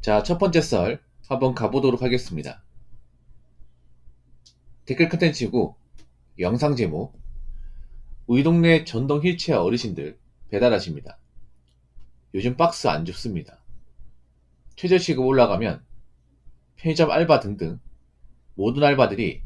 자, 첫 번째 썰 한번 가보도록 하겠습니다. 댓글 컨텐츠고 영상 제목: 우리 동네 전동 휠체어 어르신들 배달하십니다. 요즘 박스 안 줍습니다. 최저시급 올라가면 편의점 알바 등등 모든 알바들이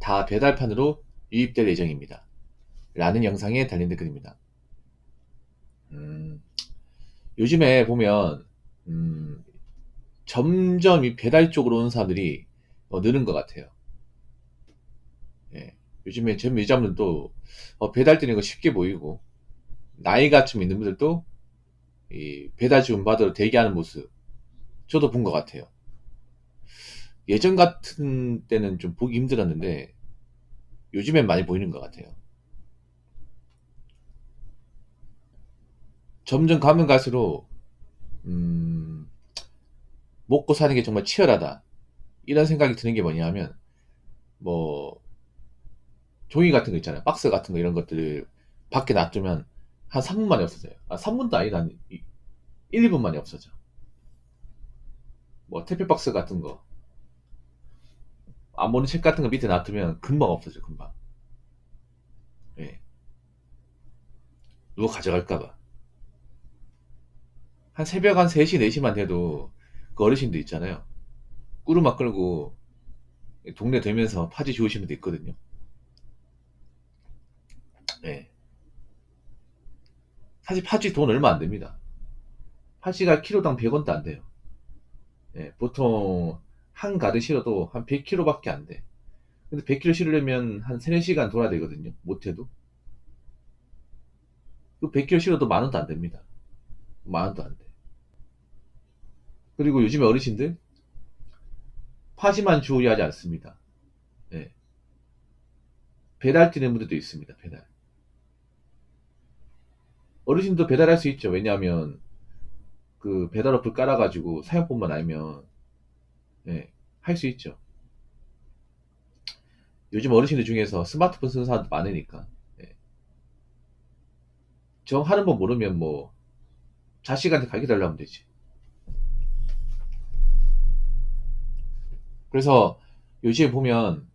다 배달판으로 유입될 예정입니다. 라는 영상에 달린 댓글입니다. 요즘에 보면 점점 이 배달 쪽으로 오는 사람들이 느는 것 같아요. 예, 요즘에 전 매장들도 배달 되는 거 쉽게 보이고, 나이가 좀 있는 분들도 이 배달 주문 받으러 대기하는 모습 저도 본 것 같아요. 예전 같은 때는 좀 보기 힘들었는데 요즘엔 많이 보이는 것 같아요. 점점 가면 갈수록 먹고 사는 게 정말 치열하다, 이런 생각이 드는 게 뭐냐면, 뭐 종이 같은 거 있잖아요. 박스 같은 거, 이런 것들을 밖에 놔두면 한 3분 만에 없어져요. 3분도 아니다, 한 1, 2분 만에 없어져. 뭐 택배 박스 같은 거, 안 보는 책 같은 거 밑에 놔두면 금방 없어져, 금방. 예. 누가 가져갈까봐. 한 새벽 한 3시, 4시만 돼도 그 어르신들 있잖아요. 꾸루막 끌고 동네 돌면서 파지 주우시는 분도 있거든요. 예. 사실 파지 돈 얼마 안 됩니다. 파지가 키로당 100원도 안 돼요. 예. 보통 한 가득 실어도 한 100kg밖에 안 돼. 근데 100kg 실으려면 한 3, 4시간 돌아야 되거든요. 못해도. 그 100kg 실어도 만 원도 안 됩니다. 만 원도 안 돼. 그리고 요즘에 어르신들 파지만 주우려 하지 않습니다. 예. 배달 뛰는 분들도 있습니다. 배달. 어르신도 배달할 수 있죠. 왜냐하면 그 배달 어플 깔아가지고 사용법만 알면, 예, 할 수 있죠. 요즘 어르신들 중에서 스마트폰 쓰는 사람도 많으니까. 예. 정 하는 법 모르면 뭐 자식한테 가르쳐 달라면 되지. 그래서 요즘에 보면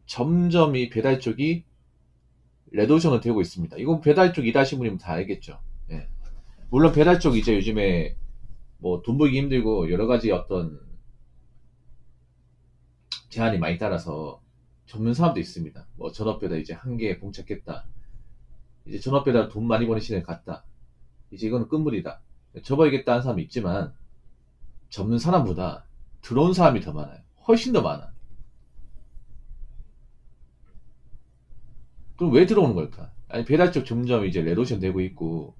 점점 이 배달 쪽이 레드오션으로 되고 있습니다. 이건 배달 쪽 일하시는 분이면 다 알겠죠. 예. 물론 배달 쪽 이제 요즘에 뭐 돈 벌기 힘들고 여러 가지 어떤 제한이 많이 따라서 접는 사람도 있습니다. 뭐 전업배달 이제 한계에 봉착했다, 이제 전업배달 돈 많이 버는 시대에 갔다, 이제 이거는 끝물이다, 접어야겠다 하는 사람이 있지만, 접는 사람보다 들어온 사람이 더 많아요. 훨씬 더 많아. 그럼 왜 들어오는 걸까? 아니, 배달 쪽 점점 이제 레드오션 되고 있고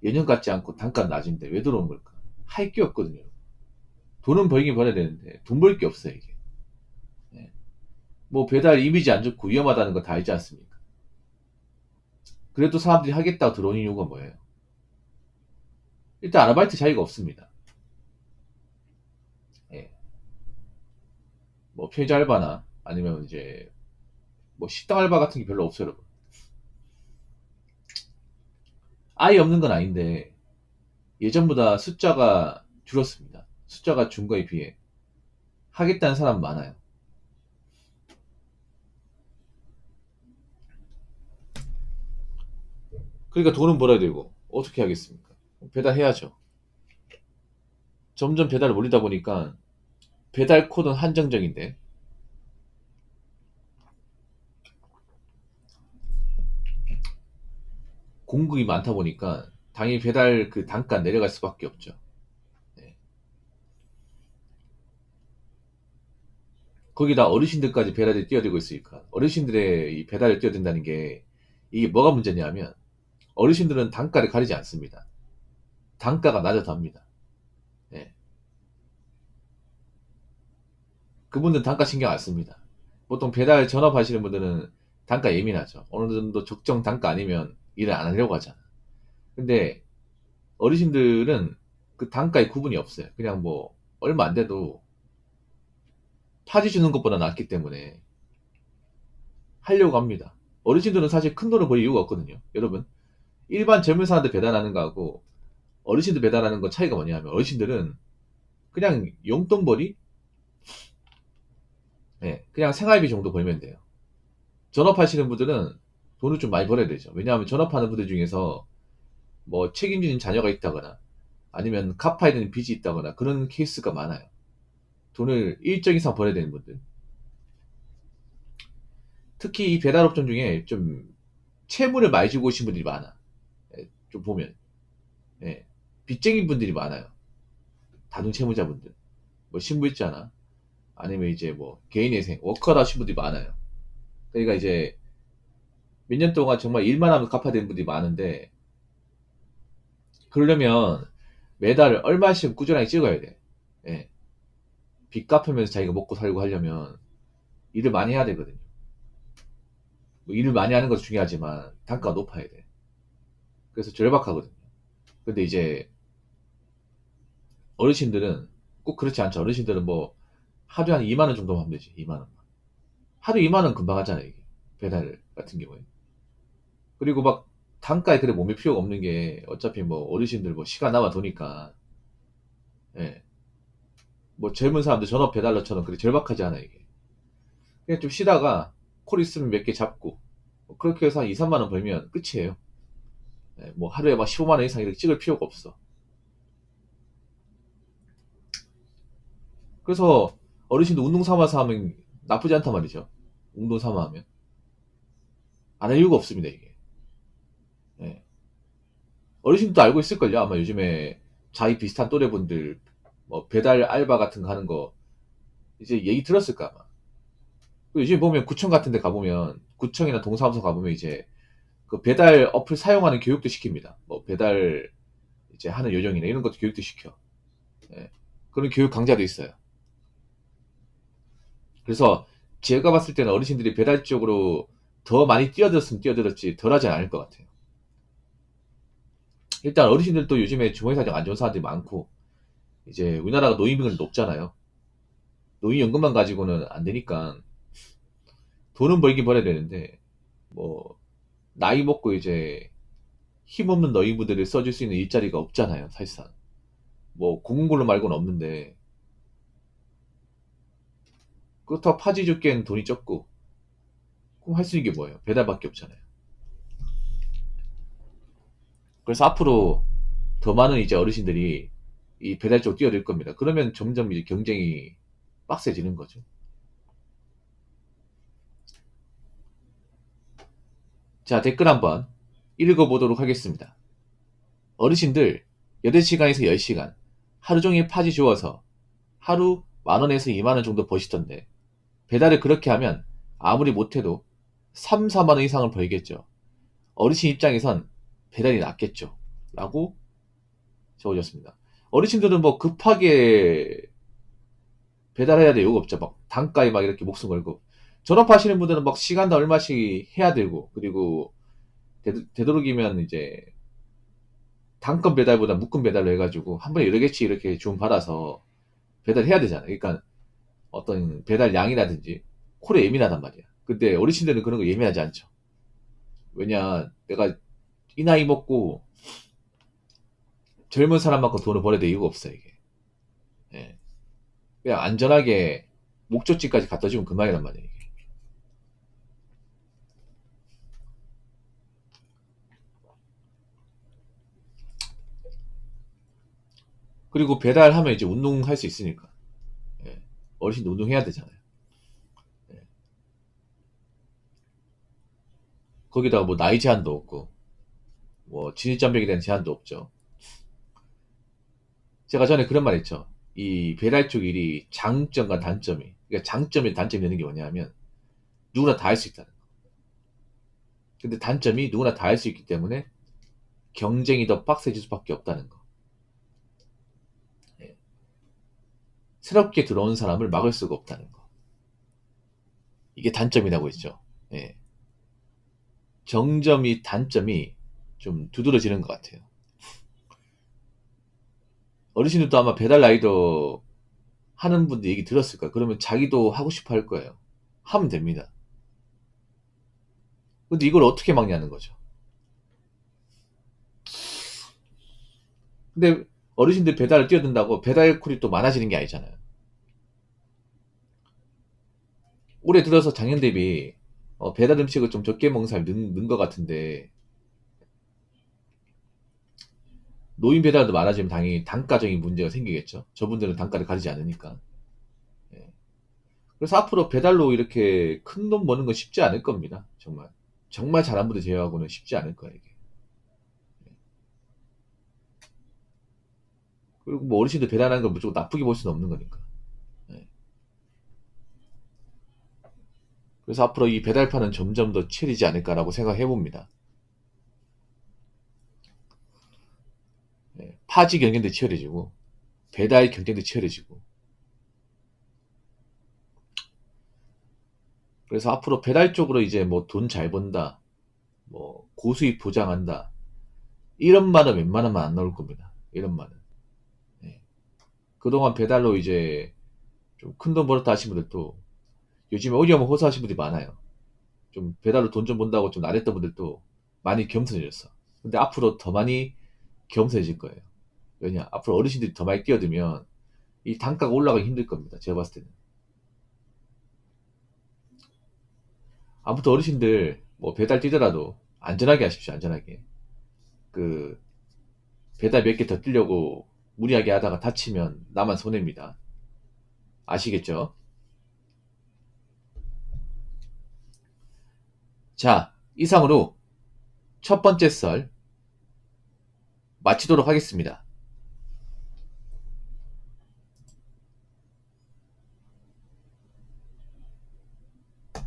예년 같지 않고 단가 낮은데 왜 들어오는 걸까? 할 게 없거든요. 돈은 벌긴 벌어야 되는데 돈 벌 게 없어요, 이게. 예. 뭐 배달 이미지 안 좋고 위험하다는 거 다 알지 않습니까? 그래도 사람들이 하겠다고 들어오는 이유가 뭐예요? 일단 아르바이트 자리가 없습니다. 예. 뭐 편의점 알바나 아니면 이제 뭐 식당 알바 같은 게 별로 없어요, 여러분. 아예 없는 건 아닌데 예전보다 숫자가 줄었습니다. 숫자가 준 거에 비해 하겠다는 사람 많아요. 그러니까 돈은 벌어야 되고 어떻게 하겠습니까? 배달해야죠. 점점 배달을 올리다 보니까 배달 코드는 한정적인데 공급이 많다 보니까 당연히 배달 그 단가 내려갈 수밖에 없죠. 네. 거기다 어르신들까지 배달에 뛰어들고 있으니까 어르신들의 이 배달에 뛰어든다는 게, 이게 뭐가 문제냐면, 어르신들은 단가를 가리지 않습니다. 단가가 낮아도 합니다. 네. 그분들은 단가 신경 안 씁니다. 보통 배달 전업 하시는 분들은 단가 예민하죠. 어느 정도 적정 단가 아니면 일을 안 하려고 하잖아. 근데 어르신들은 그 단가에 구분이 없어요. 그냥 뭐 얼마 안 돼도 파지 주는 것보다 낫기 때문에 하려고 합니다. 어르신들은 사실 큰 돈을 벌 이유가 없거든요. 여러분, 일반 젊은 사람들 배달하는 거하고 어르신들 배달하는 거 차이가 뭐냐면, 어르신들은 그냥 용돈벌이? 예, 그냥 생활비 정도 벌면 돼요. 전업하시는 분들은 돈을 좀 많이 벌어야 되죠. 왜냐하면 전업하는 분들 중에서 뭐 책임지는 자녀가 있다거나 아니면 갚아야 되는 빚이 있다거나 그런 케이스가 많아요. 돈을 일정 이상 벌어야 되는 분들. 특히 이 배달업종 중에 좀 채무를 많이 지고 오신 분들이 많아. 예, 좀 보면. 예, 빚쟁인 분들이 많아요. 다중채무자분들. 뭐 신부있잖아. 아니면 이제 뭐 개인회생, 워커다 하신 분들이 많아요. 그러니까 이제 몇 년 동안 정말 일만 하면 갚아야 되는 분들이 많은데 그러려면 매달 얼마씩 꾸준하게 찍어야 돼. 예, 빚 갚으면서 자기가 먹고 살고 하려면 일을 많이 해야 되거든요. 뭐 일을 많이 하는 것도 중요하지만 단가가 높아야 돼. 그래서 절박하거든요. 근데 이제 어르신들은 꼭 그렇지 않죠. 어르신들은 뭐 하루에 한 2만 원 정도만 하면 되지. 2만 원. 하루 2만 원 금방 하잖아요, 이게. 배달 같은 경우에. 그리고 막 단가에 그래 몸에 필요가 없는 게 어차피 뭐 어르신들 뭐 시간 남아 도니까 예. 뭐 젊은 사람들 전업 배달러처럼 그렇게 절박하지 않아 이게. 그냥 좀 쉬다가 콜 있으면 몇 개 잡고 뭐 그렇게 해서 한 2, 3만 원 벌면 끝이에요. 예, 뭐 하루에 막 15만 원 이상 이렇게 찍을 필요가 없어. 그래서 어르신도 운동 삼아서 하면 나쁘지 않단 말이죠. 운동 삼아 하면 안 할 이유가 없습니다 이게. 예. 어르신도 알고 있을걸요. 아마 요즘에 자기 비슷한 또래분들 뭐 배달 알바 같은 거 하는 거 이제 얘기 들었을까 아마. 요즘 보면 구청 같은 데 가보면 구청이나 동사무소 가보면 이제 그 배달 어플 사용하는 교육도 시킵니다. 뭐 배달 이제 하는 요령이나 이런 것도 교육도 시켜. 예. 그런 교육 강좌도 있어요. 그래서 제가 봤을 때는 어르신들이 배달 쪽으로 더 많이 뛰어들었으면 뛰어들었지 덜하지 않을 것 같아요. 일단 어르신들도 요즘에 주머니 사정 안 좋은 사람들이 많고 이제 우리나라가 노인비율이 높잖아요. 노인연금만 가지고는 안 되니까 돈은 벌긴 벌어야 되는데 뭐 나이 먹고 이제 힘없는 노인분들을 써줄 수 있는 일자리가 없잖아요, 사실상. 뭐 공공근로 말고는 없는데 그렇다고 파지 줍기엔 돈이 적고 그럼 할 수 있는 게 뭐예요? 배달밖에 없잖아요. 그래서 앞으로 더 많은 이제 어르신들이 이 배달 쪽 뛰어들 겁니다. 그러면 점점 이제 경쟁이 빡세지는 거죠. 자, 댓글 한번 읽어보도록 하겠습니다. 어르신들 8시간에서 10시간 하루 종일 파지 주워서 하루 만원에서 2만원 정도 버시던데 배달을 그렇게 하면 아무리 못해도 3, 4만원 이상을 벌겠죠. 어르신 입장에선 배달이 낫겠죠. 라고 적어줬습니다. 어르신들은 뭐 급하게 배달해야 될 이유가 없죠. 막 단가에 막 이렇게 목숨 걸고. 전업하시는 분들은 막 시간당 얼마씩 해야 되고, 그리고 되도록이면 이제 단건 배달보다 묶음 배달로 해가지고 한 번에 여러 개씩 이렇게 주문 받아서 배달해야 되잖아요. 그러니까 어떤 배달 양이라든지 콜에 예민하단 말이야. 근데 어르신들은 그런 거 예민하지 않죠. 왜냐, 내가 이 나이 먹고 젊은 사람만큼 돈을 벌어야 될 이유가 없어, 이게. 예. 그냥 안전하게 목적지까지 갖다 주면 그만이란 말이에요, 이게. 그리고 배달하면 이제 운동할 수 있으니까. 예. 어르신도 운동해야 되잖아요. 예. 거기다가 뭐 나이 제한도 없고, 뭐 진입장벽에 대한 제한도 없죠. 제가 전에 그런 말 했죠. 이 배달 쪽 일이 장점과 단점이, 그러니까 장점이 단점이 되는 게 뭐냐면 누구나 다 할 수 있다는 거. 근데 단점이 누구나 다 할 수 있기 때문에 경쟁이 더 빡세질 수밖에 없다는 거. 예. 새롭게 들어온 사람을 막을 수가 없다는 거. 이게 단점이라고 했죠. 예. 정점이 단점이 좀 두드러지는 것 같아요. 어르신들도 아마 배달 라이더 하는 분들 얘기 들었을 거예요. 그러면 자기도 하고 싶어 할 거예요. 하면 됩니다. 근데 이걸 어떻게 막냐는 거죠. 근데 어르신들 배달을 뛰어든다고 배달콜이 또 많아지는 게 아니잖아요. 올해 들어서 작년 대비 배달 음식을 좀 적게 먹는 사람이 는 것 같은데, 노인 배달도 많아지면 당연히 단가적인 문제가 생기겠죠. 저분들은 단가를 가리지 않으니까. 예. 그래서 앞으로 배달로 이렇게 큰 돈 버는 건 쉽지 않을 겁니다. 정말. 정말 잘한 분들 제외하고는 쉽지 않을 거예요, 이게. 그리고 뭐 어르신들 배달하는 걸 무조건 나쁘게 볼 수는 없는 거니까. 예. 그래서 앞으로 이 배달파는 점점 더 치열해지지 않을까라고 생각해 봅니다. 예. 파지 경쟁도 치열해지고, 배달 경쟁도 치열해지고. 그래서 앞으로 배달 쪽으로 이제 뭐 돈 잘 번다, 뭐 고수익 보장한다, 이런 말은 웬만하면 안 나올 겁니다. 이런 말은. 예. 그동안 배달로 이제 좀 큰 돈 벌었다 하신 분들도 요즘에 어려움 호소하신 분들이 많아요. 좀 배달로 돈 좀 번다고 좀 나랬던 분들도 많이 겸손해졌어. 근데 앞으로 더 많이 겸손해질 거예요. 왜냐? 앞으로 어르신들이 더 많이 뛰어들면 이 단가가 올라가기 힘들 겁니다. 제가 봤을 때는. 아무튼 어르신들 뭐 배달 뛰더라도 안전하게 하십시오. 안전하게. 그 배달 몇 개 더 뛰려고 무리하게 하다가 다치면 나만 손해입니다. 아시겠죠? 자, 이상으로 첫 번째 썰 마치도록 하겠습니다.